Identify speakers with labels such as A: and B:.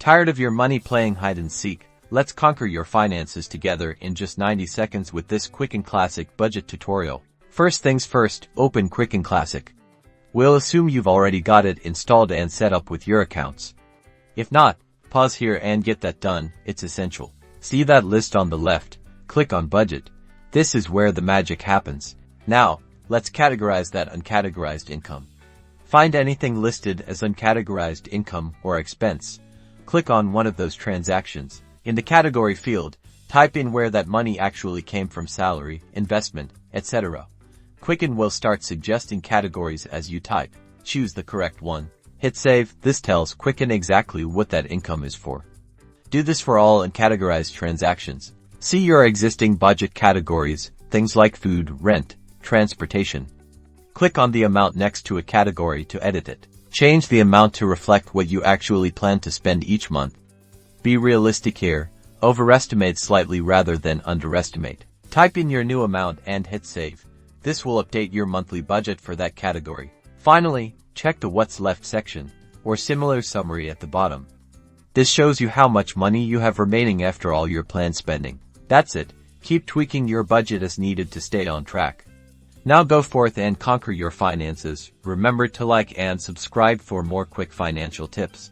A: Tired of your money playing hide and seek? Let's conquer your finances together in just 90 seconds with this Quicken Classic Budget tutorial. First things first, open Quicken Classic. We'll assume you've already got it installed and set up with your accounts. If not, pause here and get that done, it's essential. See that list on the left? Click on Budget. This is where the magic happens. Now, let's categorize that uncategorized income. Find anything listed as uncategorized income or expense. Click on one of those transactions. In the category field, type in where that money actually came from: salary, investment, etc. Quicken will start suggesting categories as you type. Choose the correct one. Hit save. This tells Quicken exactly what that income is for. Do this for all uncategorized transactions. See your existing budget categories, things like food, rent, transportation. Click on the amount next to a category to edit it. Change the amount to reflect what you actually plan to spend each month. Be realistic here. Overestimate slightly rather than underestimate. Type in your new amount and hit save. This will update your monthly budget for that category. Finally, check the What's Left section, or similar summary at the bottom. This shows you how much money you have remaining after all your planned spending. That's it. Keep tweaking your budget as needed to stay on track. Now go forth and conquer your finances. Remember to like and subscribe for more quick financial tips.